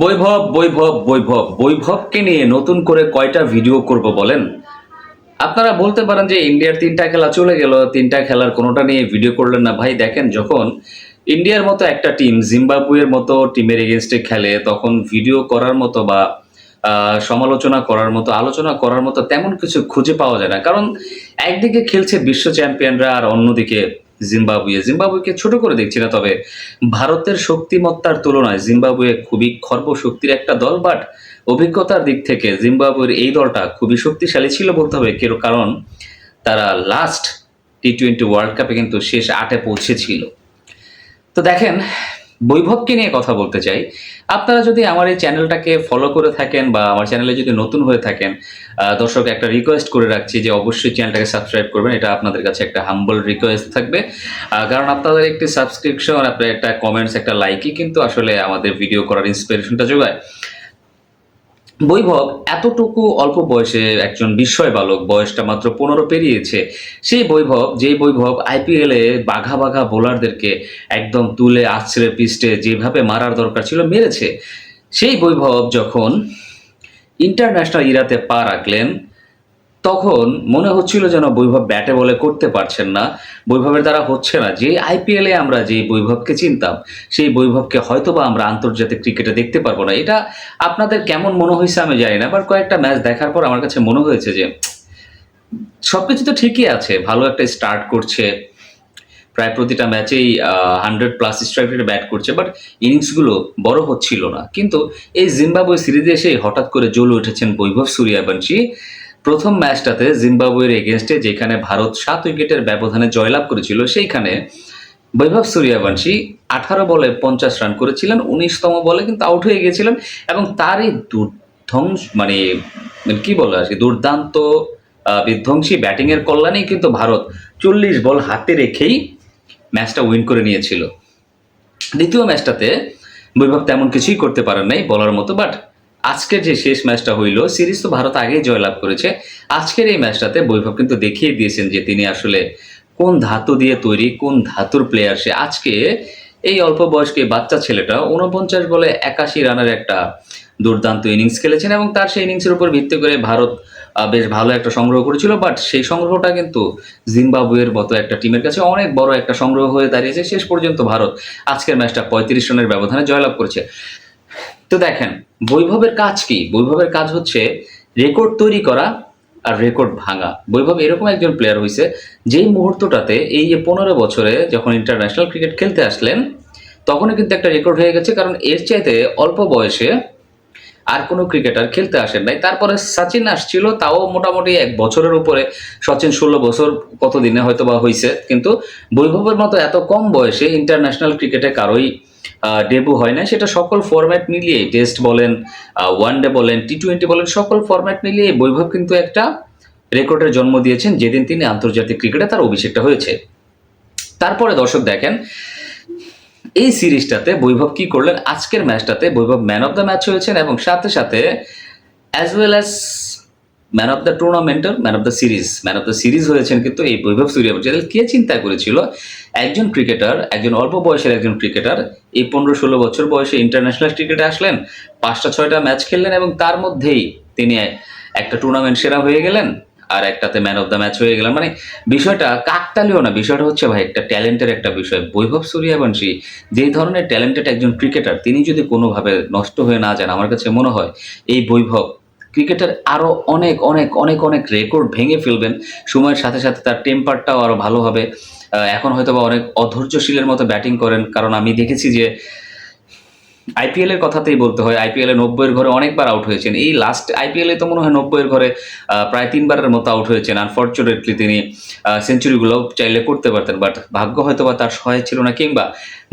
বৈভব বৈভব বৈভব বৈভবকে নিয়ে নতুন করে কয়টা ভিডিও করব বলেন। আপনারা বলতে পারেন যে ইন্ডিয়ার তিনটা খেলা চলে গেল, তিনটা খেলার কোনোটা নিয়ে ভিডিও করলেন না। ভাই দেখেন, যখন ইন্ডিয়ার মতো একটা টিম জিম্বাবুয়ের মতো টিমের এগেনস্টে খেলে, তখন ভিডিও করার মতো বা সমালোচনা করার মতো, আলোচনা করার মতো তেমন কিছু খুঁজে পাওয়া যায় না। কারণ একদিকে খেলছে বিশ্ব চ্যাম্পিয়নরা, আর অন্যদিকে জিম্বাবুয়েকে ছোট করে দেখছি না, তবে ভারতের শক্তিমত্তার তুলনায় জিম্বাবুয়ে খুবই খর্বশক্তির একটা দল। বাট অভিজ্ঞতার দিক থেকে জিম্বাবুয়ের এই দলটা খুবই শক্তিশালী ছিল বলতে হবে। কারণ তারা লাস্ট টি-20 ওয়ার্ল্ড কাপে কিন্তু শেষ 8-এ পৌঁছেছিল। তো দেখেন, বৈভবকে নিয়ে কথা বলতে চাই। আপনারা যদি আমার এই চ্যানেলটাকে ফলো করে থাকেন বা আমার চ্যানেলে যদি নতুন হয়ে থাকেন, দর্শক একটা রিকোয়েস্ট করে রাখছি যে অবশ্যই চ্যানেলটাকে সাবস্ক্রাইব করবেন। এটা আপনাদের কাছে একটা হাম্বল রিকোয়েস্ট থাকবে। কারণ আপনাদের একটি সাবস্ক্রিপশন, আপনার একটা কমেন্টস, একটা লাইকই কিন্তু আসলে আমাদের ভিডিও করার ইন্সপিরেশনটা যোগায়। বৈভব এতটুকু অল্প বয়সে একজন বিস্ময় বালক, বয়সটা মাত্র 15 পেরিয়েছে। সেই বৈভব, যেই বৈভব আইপিএলে বাঘা বাঘা বোলারদেরকে একদম তুলে আছড়ে পিষ্টে যেভাবে মারার দরকার ছিল মেরেছে। সেই বৈভব যখন ইন্টারন্যাশনাল ইরাতে পা রাখলেন, তখন মনে হচ্ছিল যেন বৈভব ব্যাটে বলে করতে পারছেন না, বৈভবের দ্বারা হচ্ছে না। যে আইপিএলে আমরা যে বৈভবকে চিনতাম, সেই বৈভবকে হয়তোবা আমরা আন্তর্জাতিক ক্রিকেটে দেখতে পারবো না। এটা আপনাদের কেমন মনে হয়েছে আমি জানি না, বাট কয়েকটা ম্যাচ দেখার পর আমার কাছে মনে হয়েছে যে সবকিছু তো ঠিকই আছে, ভালো একটা স্টার্ট করছে, প্রায় প্রতিটা ম্যাচেই 100+ স্ট্রাইক রেটে ব্যাট করছে, বাট ইনিংসগুলো বড় হচ্ছিল না। কিন্তু এই জিম্বাবুয়ে সিরিজে এসেই হঠাৎ করে জ্বলে উঠেছেন বৈভব সূর্যবংশী। প্রথম ম্যাচটাতে জিম্বাবুয়ের এগেনস্টে, যেখানে ভারত 7 উইকেটের ব্যবধানে জয়লাভ করেছিল, সেইখানে বৈভব সূর্যবংশী 18 বলে 50 রান করেছিলেন। 19তম বলে কিন্তু আউট হয়ে গিয়েছিলেন, এবং তারই কি বলে আর কি, দুর্দান্ত বিধ্বংসী ব্যাটিংয়ের কল্যাণেই কিন্তু ভারত 40 বল হাতে রেখেই ম্যাচটা উইন করে নিয়েছিল। দ্বিতীয় ম্যাচটাতে বৈভব তেমন কিছুই করতে পারেন নাই বলার মতো। বাট আজকের যে শেষ ম্যাচটা হইল, সিরিজ তো ভারত আগেই জয়লাভ করেছে। আজকের এই ম্যাচটাতে বৈভব কিন্তু দেখিয়ে দিয়েছেন যে তিনি আসলে কোন ধাতু দিয়ে তৈরি, কোন ধাতুর প্লেয়ার সে। আজকে এই অল্প বয়স্ক বাচ্চা ছেলেটা 49 বলে 81 রানের একটা দুর্দান্ত ইনিংস খেলেছেন, এবং তার সেই ইনিংসের উপর ভিত্তি করে ভারত বেশ ভালো একটা সংগ্রহ করেছিল। বাট সেই সংগ্রহটা কিন্তু জিম্বাবুয়ের মতো একটা টিমের কাছে অনেক বড় একটা সংগ্রহ হয়ে দাঁড়িয়েছে। শেষ পর্যন্ত ভারত আজকের ম্যাচটা 35 রানের ব্যবধানে জয়লাভ করেছে। তো দেখেন, বৈভবের কাজ কি? বৈভবের কাজ হচ্ছে রেকর্ড তৈরি করা আর রেকর্ড ভাঙা। বৈভব এরকম একজন প্লেয়ার হয়েছে, যেই মুহূর্তটাতে এই যে 15 বছরে যখন ইন্টারন্যাশনাল ক্রিকেট খেলতে আসলেন, তখনই কিন্তু একটা রেকর্ড হয়ে গেছে। কারণ এর চাইতে অল্প বয়সে আর কোনো ক্রিকেটার খেলতে আসেন নাই। তারপরে সচিন আসছিল, তাও মোটামুটি 1 বছরের উপরে। সচিন 16 বছর কতদিনে হয়তো বা হইছে। কিন্তু বৈভবের মতো এত কম বয়সে ইন্টারন্যাশনাল ক্রিকেটে কারোই ডেবু হয় না। সেটা সকল ফরম্যাট মিলিয়ে, টেস্ট বলেন, ওয়ানডে বলেন, টি-20 বলেন, সকল ফরম্যাট মিলিয়ে বৈভব কিন্তু একটা রেকর্ডের জন্ম দিয়েছেন, যেদিন তিনি আন্তর্জাতিক ক্রিকেটে তার অভিষেকটা হয়েছে। তারপরে দর্শক দেখেন, এই সিরিজটাতে বৈভব কি করলেন। আজকের ম্যাচটাতে বৈভব ম্যান অফ দ্য ম্যাচ হয়েছেন, এবং সাথে সাথে as well as man of the টুর্নামেন্টের ম্যান অফ দ্য সিরিজ হয়েছেন কিন্তু এই বৈভব সূর্যবংশী। কে চিন্তা করেছিল একজন ক্রিকেটার, একজন অল্প বয়সের একজন ক্রিকেটার এই 15-16 বছর বয়সে ইন্টারন্যাশনাল ক্রিকেটে আসলেন, 5টা-6টা ম্যাচ খেললেন, এবং তার মধ্যেই তিনি একটা টুর্নামেন্ট সেরা হয়ে গেলেন, আর একটাতে ম্যান অফ দ্য ম্যাচ হয়ে গেলেন। মানে বিষয়টা কাকতালীয় না, বিষয়টা হচ্ছে ভাই একটা ট্যালেন্টের একটা বিষয়। বৈভব সূর্যবংশী যেই ধরনের ট্যালেন্টেড একজন ক্রিকেটার, তিনি যদি কোনোভাবে নষ্ট হয়ে না যান, আমার কাছে মনে হয় এই বৈভব ক্রিকেটের আরও অনেক অনেক অনেক অনেক রেকর্ড ভেঙে ফেলবেন। সময়ের সাথে সাথে তার টেম্পারটাও আরও ভালো হবে। এখন হয়তো বা অনেক অধৈর্যশীলের মতো ব্যাটিং করেন, কারণ আমি দেখেছি যে আইপিএল এর কথাতেই বলতে হয়, আইপিএলে 90-এর ঘরে অনেকবার আউট হয়েছেন। এই লাস্ট আইপিএলে তো মনে হয় 90-এর ঘরে প্রায় 3বারের মতো আউট হয়েছেন। আনফর্চুনেটলি তিনি সেঞ্চুরিগুলো চাইলে করতে পারতেন, বাট ভাগ্য হয়তো বা তার সহায় ছিল না, কিংবা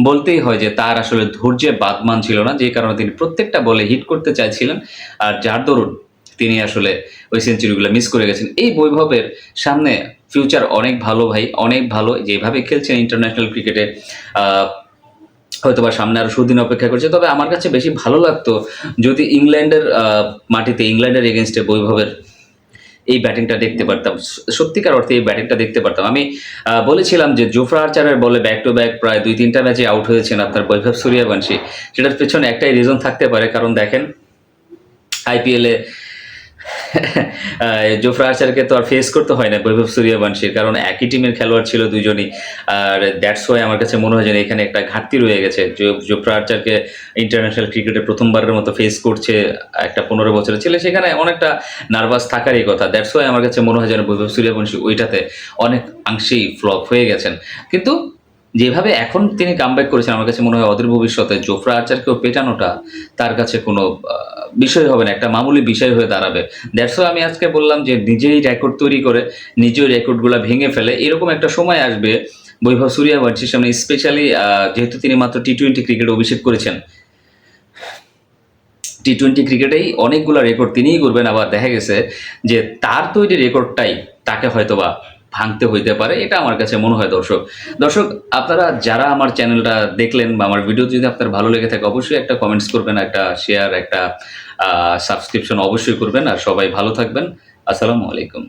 বলতেই হয় যে তার আসলে ধৈর্যে বাদমান ছিল না, যে কারণে তিনি প্রত্যেকটা বলে হিট করতে চাইছিলেন, আর যার দরুন তিনি আসলে ওই সেঞ্চুরিগুলো মিস করে গেছেন। এই বৈভবের সামনে ফিউচার অনেক ভালো ভাই, অনেক ভালো। যেভাবে খেলছেন ইন্টারন্যাশনাল ক্রিকেটে, হয়তোবা সামনে আরো সুদিন অপেক্ষা করছে। তবে আমার কাছে বেশি ভালো লাগতো যদি ইংল্যান্ডের মাটিতে, ইংল্যান্ডের এগেনস্টে বৈভবের এই ব্যাটিংটা দেখতে পারতাম। সত্যিকার অর্থে এই ব্যাটিংটা দেখতে পারতাম। আমি বলেছিলাম যে জোফরা আর্চারের বলে ব্যাক টু ব্যাক প্রায় ২-৩ টা ম্যাচে আউট হয়েছেন আপনার বৈভব সূর্যবংশী। সেটার পেছনে একটাই রিজন থাকতে পারে, কারণ দেখেন আইপিএলে জোফরা আর্চারকে তো আর ফেস করতে হয় না বৈভব সূর্যবংশীর, কারণ একই টিমের খেলোয়াড় ছিল দুজনই। আর দ্যাটস ওয়াই আমার কাছে মনে হয় যে এখানে একটা ঘাটতি রয়ে গেছে। জোফরা আর্চারকে ইন্টারন্যাশনাল ক্রিকেটে প্রথমবারের মতো ফেস করছে একটা ১৫ বছরের ছেলে, সেখানে অনেকটা নার্ভাস থাকারই কথা। দ্যাটস ওয়াই আমার কাছে মনে হয় যেন বৈভব সূর্যবংশী ওইটাতে অনেক অংশেই ফ্লপ হয়ে গেছেন। কিন্তু যেভাবে এখন তিনি কামব্যাক করেছেন, আমার কাছে মনে হয় অদূর ভবিষ্যতে জোফরা আর্চারকেও পেটানোটা তার কাছে কোনো বিষয় হবে না, একটা মামুলি বিষয় হয়ে দাঁড়াবে। দ্যাটস ওয়াই আমি আজকে বললাম যে নিজেই রেকর্ড তৈরি করে নিজের রেকর্ডগুলো ভেঙে ফেলে এরকম একটা সময় আসবে বৈভব সূর্যবংশীর সামনে, স্পেশালি যেহেতু তিনি মাত্র টি-20 ক্রিকেটে অভিষেক করেছেন। টি-20 ক্রিকেটেই অনেকগুলো রেকর্ড তিনিই করবেন, আবার দেখা গেছে যে তার তৈরি রেকর্ডটাই তাকে হয়তোবা ভাঙতে হইতে পারে, এটা আমার কাছে মনে হয়। দর্শক আপনারা যারা আমার চ্যানেলটা দেখলেন বা আমার ভিডিও যদি আপনার ভালো লেগে থাকে, অবশ্যই একটা কমেন্টস করবেন, একটা শেয়ার, একটা সাবস্ক্রিপশন অবশ্যই করবেন। আর সবাই ভালো থাকবেন। আসসালামু আলাইকুম।